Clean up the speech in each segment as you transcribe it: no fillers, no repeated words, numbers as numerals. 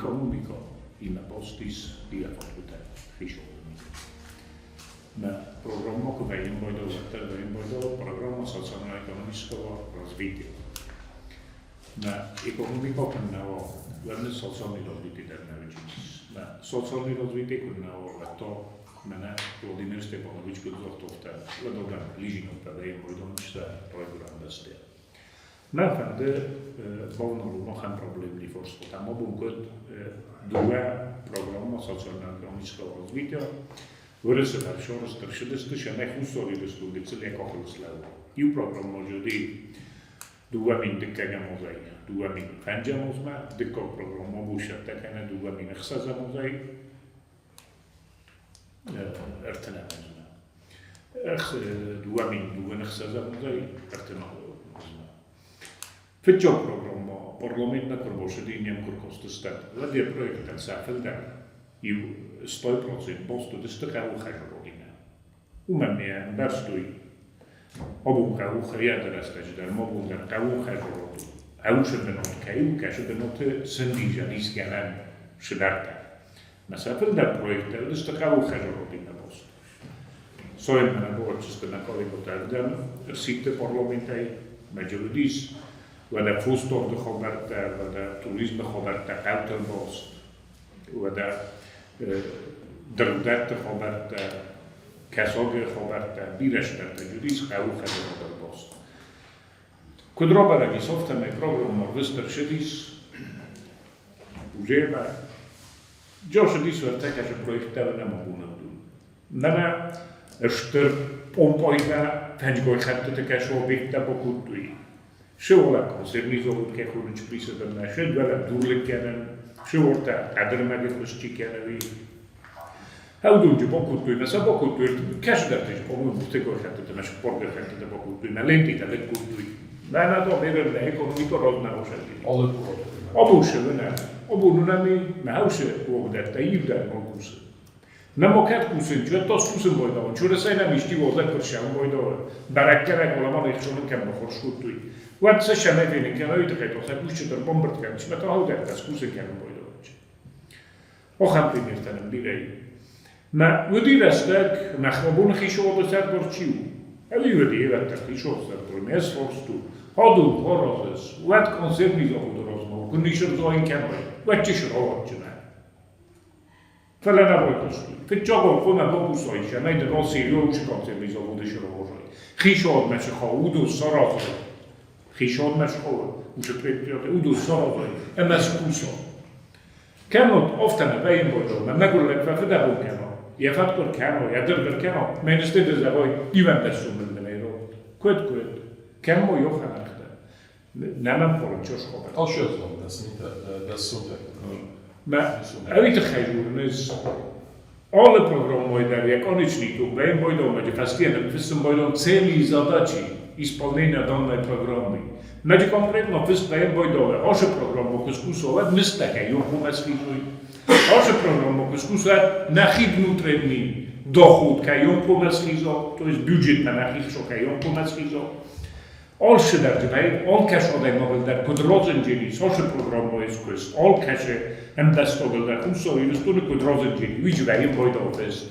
экономика и на постис и афотута хишо. На программа программа социально экономического развития. На экономика куннао ланне социальный развитие дернавичис. На социальный развитие куннао лато мене Владимир Степанович Гудзохтовта ладоган лижиновта да им бойдончса программдасте. На фанде болнолу мохан проблемни форсто там обунгот дуа программа социально-экономического развития выресе большой растршедесты шанех усолидесту гицеле кохлслав. И программа жуди дуа мин декагамозай дуа мин фанджамозма деко программа бушата кана дуа мин хсазамозай ارتنامزنا دوامين دوان خسازمزاي ارتنامزنا في الجو برنامج برلماننا كربوشدين كركوست استاد ودي بروجكت سافل ده يو 100% بوستو دستقاو خجرودينا ومن برستوي ابو قاو خيات راستجدر مبو قاو خجرودو اوش بنوت كايو كاش بنوت سنديجانيس كلام شدارتا Насапел да проекта да стакаво хажородина пост. Соем на борчеста на колего тагдан, сите парламентаи, меѓулудис, вада фустор да хобарта, вада туризм да хобарта, каутербост, вада дрвдата хобарта, касоге хобарта, бирештата, ѓудис хау хажороден пост. Код робара ги софтаме программа выстаршедис, ужеба, Джоша дисвер така че проектава не могу надум. Нама штър помпойга тенчгой хатта така че обекта покутуи. Ше ола консервизовут ке хурнич присъдъм на ше двала дурле кенен, ше орта кадърмаге хръщи кеневи. Аудунджи покутуи, на са покутуи, кеш да теж помой бухтегой хатта, на шпорга хатта покутуи, на лентите лек кутуи. На то мерен на економика родна ошати. Обушеве на обунунами науше уогдата ивдар могусе. На мокат кусен чуе тос кусен бойдава. Чуре сай на мишти воза кършам бойдава. Бараккара голама нехчонен кем бахоршкутуи. Ват се шамевини кем ойта кето са кушчетър бомбърт кем. Чме това ударта с кусен кем бойдава. Охам примиртанем бирей. На удирастък на хвабун хишо да сад борчиу. Али удирата хишо сад промес форсту. Ходу хорозес. Ват консервизову дорозмов. Кунишър зоин кембай. Вачиш ролочина. Фелена войтошки. Фичого фона бобусой, ша найде роси лючи консервизо будеш рожой. Хишо од мешхо уду сорозой. Хишо од мешхо уше предприоте уду сорозой. Емес кусо. Кемот офтана вейн бойдо, на много леква феда бу кемо. Я фактор кемо, я дъргър кемо. Мене сте да завой ивен да сумен да не род. Кует. Кемо йоханахта. Нямам поръчош хобер. Al що знам, да сумте. Maar uit te geven is alle programma's daar je konečný tu bij bojdom, že fastien всем bojdom celý zadači исполнения данной программы. Значит конкретно всем bojdom, още программа кускусоват мистака юмпумаскизуй. Още программа кускусоват нахи внутренний доход каюмпумаскизо, то есть бюджет на нахи шо каюмпумаскизо. Olše darđe, on kaže da je novel dar kod rozenđeni, soše programu eskust, on kaže da stogal dar usovi, da stune kod rozenđeni, viđu da je boj da ofest.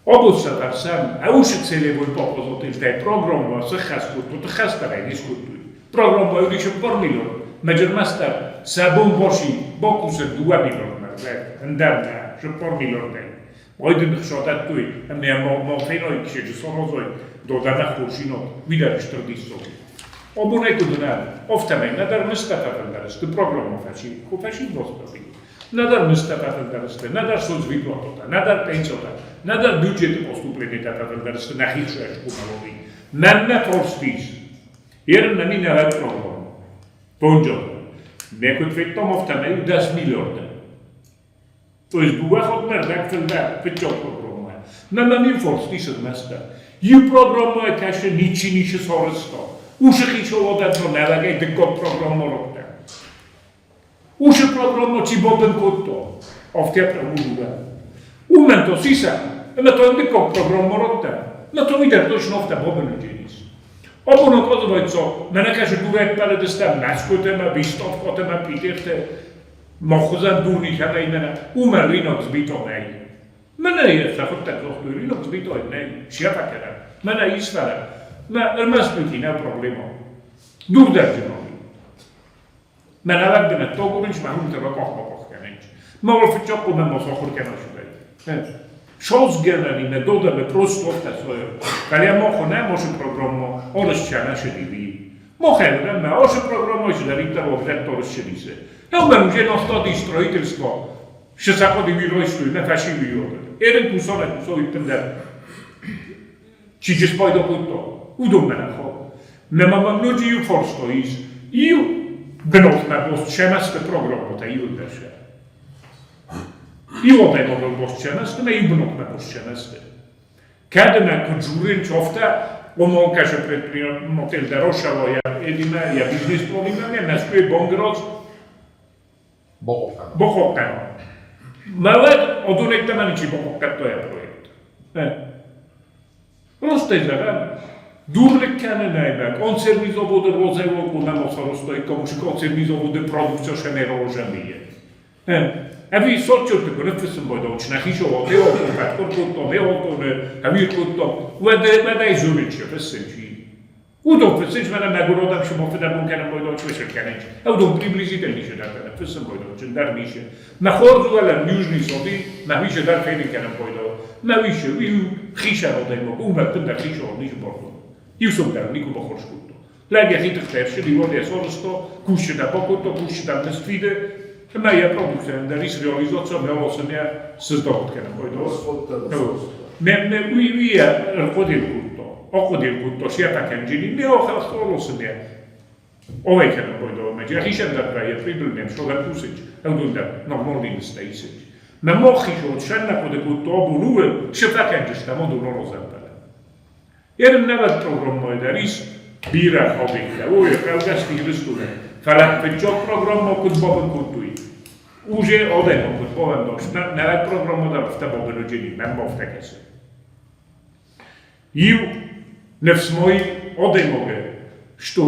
Obuca dar sam, a uše cele boj popozotil, da je programu sa haskutu, to hastara diskutuj. Programu je uliče por milion, međer mastar, sabun boši, boku se 2 miliona, ndarna, že por milion daj. Ojde šotat tuj, a ne mo fenoj kše, že sorozoj, do dana kuršinot, vidar štrdisov. Obu neko donar, oftame, nadar mistata vendareste, programu faši dostavi. Nadar mistata vendareste, nadar soc vyplatota, nadar pencota, nadar budžet postupreditata vendareste, na hičeš kumalovi. Nanna forstis, jer na mina vet program. Ponđota, neko tvetom oftame, 10 miliona. To je buah od merdak vendar, pečok programu. Nanna min forstis od mesta. Ju programu je kaže niči soristo. Uše hičovo da to nelagaj, da kot programu ropta. Uše programu ci boben kot to. Ovtja pravuga. Umen to sisa. Na to je kot programu ropta. Na to vidar točno ovta boben uđenis. Obuno kozovojco, mene kaže duvet pale da stav naskotema, vistovkotema, piterte. مخصوصا دونی که اینا اومد ریناکس بیتونی من یه سخت تزخم ریناکس بیتونی چیا فکرم من ایست فرم من المسئله نه پروبلما دور در جنابی من اول دنیا تو گویش مهم تر کاخ کنیش ما ولف چاپ من مسافر کنار شده شانس گرنی نه دو دم پروست وقت سویا ولی ما خونه ماش پروگرام آرش چنه شدیدی ما خیلی نه آش پروگرامش داریم تا وقت تورش شدیسه نه من اونجا ناستادی استرایتلسکا شساقی ویرویستوی نه فشی ویروده ایرن کوسانه کوسایی تندر چیزش پایدا بود تو udom menachol. Nemám množí forstojíz. Iu benotná bost čemeste programota iu verše. Iu odejmoval bost čemeste, ne iu benotná bost čemeste. Kada me kod žurin čofta, ono kaže pred motel da rošalo ja edina, ja biznis plovima, ne naskuje bongroc. Bohokano. Maled od unek tamaniči bohokat to je projekt. Proste je zaradno. Durle kanenajmek, on serwizował do rodzaju na mocorosto i komuś serwizował do produkcji szemerożemije. A vi socio tylko nie wszyscy będą na hiszowo, te oko, to ne oko, a vi to, wada i zurycie, wszyscy. Udom wszyscy mana nagroda się mo da bunka na będą ćwiczyć kaneć. A udom приблизительnie się da, wszyscy będą, czy dar mi się. Na hordu ale jużni sobie, na wisie dar fejny kanę będą. Na wisie, i hisza rodajmo, umat tym da hiszowo, niż bordo. Io sono da nico bohorskuto. Lei ha hitto terzo di vode sorosto, kusce da pokuto, kusce da sfide, ma ja produkcja da realizacja miała sobie zdobitkę na pewno. Ne uivia ocodil kulto, sia takędzini, nie ochastolo sobie. Ovejka na pewno, među Richarda praje pridrunem, što ga pusić, eudunda normalni stejsić. Na mochiš od šenna kode kulto obunuve, še takędziš tamo do norozempele. Jeden nawet program modelis bira objekta. Uje pravdasti rystune. Fala pečok program kod boben kultui. Uže odeno kod boben doš. Nawet program model v tabo berođeni. Membo v tekese. Iu ne vsmoji odemoge. Što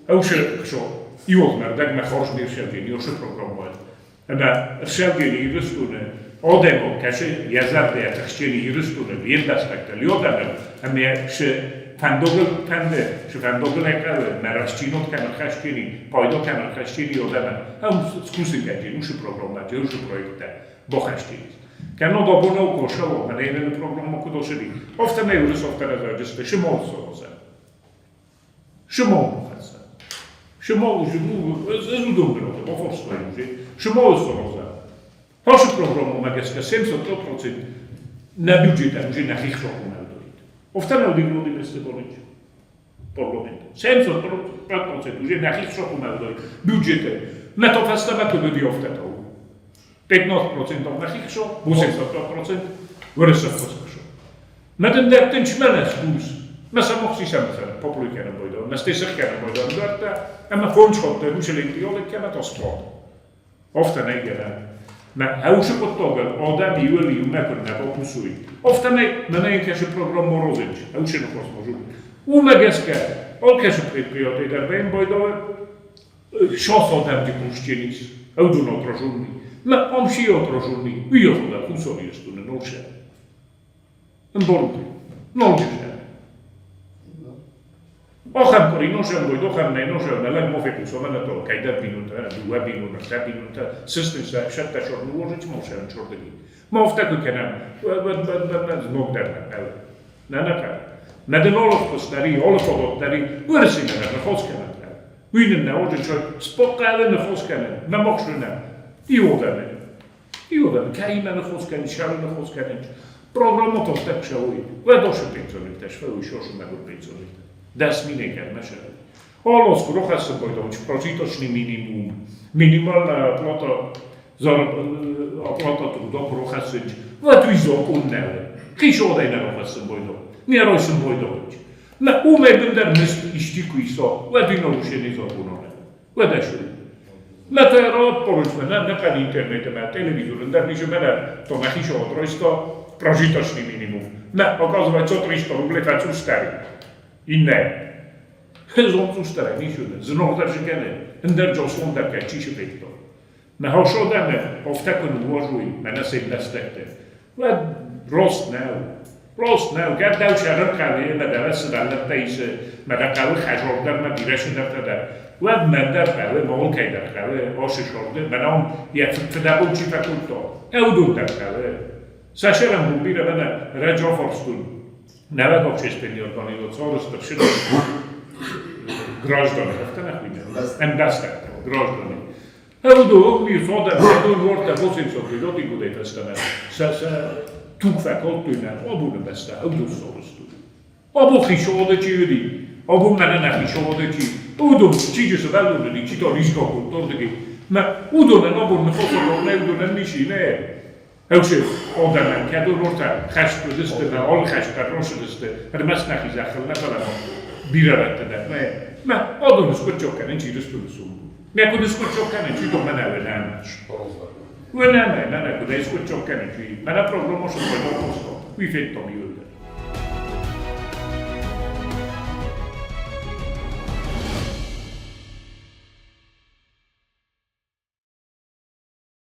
uše što i odmer dag na horsni ršelgeni. Uše program model. Na ršelgeni rystune. Odemo, kaže, jazarde, ja tak chcieli rystune. Jedna spektakl. Jodane. A mnie się pan dogel ekale, na raščinotka na haščini, pojdoka na haščini odana. A on skusi gađe, uši programati, uši projekta, bo haščini. Kad no dobro nauko šalo, na jedan program mogu došli. Ofta ne ure softa razrađeste, šimol soroza. Šimol muhasa. Šimol uži, zudumbrano, oforstvo uži, šimol soroza. Hoši programu magaska 700% na budžeta uži na hihšoku. Ofta ljudi beste bolići. Parlament. 700% uže na hihšoku naudoj. Budžete. Na to fastava to ljudi ofta to. 15% na hihšo, 80%, vrsa poskašo. Na ten čmene skus. Na samoksi samca, populike na bojdo, na stesrke na bojdo, a na fončhotte, učelinti oleke na to sport. Ofta ne gera. Na uše pod toga, oda mi uveli u nekor nebo pusuji. Ofta ne, na nejem kaže program Morozić, a uše na kosmo žuli. Umegeske, on kaže priprijote, da vem bojdove, šos odam ti pušćenic, a udu na otrožulni. Na on šije otrožulni, vidio su da kusovi jestu, ne noše. Borbi, nođe se. Oham kori nošel bojdo, oham ne nošel, na leg mofe kusova na to, kaj 10 minuta, 2 minuta, 3 minuta, sistem se šetta šornu uložić, moše on čordegi. Ma ofta koji nam, zbog derna, evo, na nakar. Na den olovko stari, olovko stari, vrsi na hoskana. Vinen na ođe čoj, spokale na hoskane, na mokšljena, i odane, kaj ima na hoskane, šali na hoskane. Program o tom tak šaluji, ledoše pensionik, te šveju šošu nego pensionik. Da smine kad našel. Ono skroha se bojdović, prožitočni minimum, minimalna plata trudo prohasić, vatu i zakon neve. Kiš odaj na roha se bojdović, njeroj sam bojdović. Na umej bender mist ištiku i so, vatu i narušeni zakonone. Vedešu. Na to je rod poručme, na kan internete, na televizoru, da niže mene to na hišovo trojsko, prožitočni minimum. Na, okazovaj, co 300 ruble, kad su stari. I ne. Zon su stare, ništa ne. Znog da žegene. Ndar džo slon da kaj čiše pekto. ما هو شدن افتکن واجوی من اسیم دستکته و راست نو که دو شرم قویه مدرس دلت تایسه مدقل خجاب در مدیره شده در و من در قوه مال که در قوه آش شرده منام یک فدبون چی فکر تا او دون در قوه سشرم بود بیره من رجا فرستون نوه گفت چشپنی ارگانی و سارست شده گراج دانه رفته نخوینه ام دست کرده گراج دانه او دو میفاده بدون ورده بسیم ساکیداتی بوده تستانه توک فکال توینه آبونه بسته او دو سارستو آبو خیشه آده چی بدی آبو منه نخیشه آده چی او دو چی جسه بلدون دی چی تا ریشگاه کن تردگی او دونه نابون نخواست رو او دونه میشینه اوشه آدمم که دو رورتا خشت رو دسته نه آل خشت در روش دسته هر مست نخی زخل نکنه بیره رده نه ما آدم اسکر چوکنه چی رستو نسون میکن اسکر چوکنه چی دو من اوه نمش و نه کده اسکر چوکنه چی من پروگرامو شد باید آقاستا وی فکر تا میوده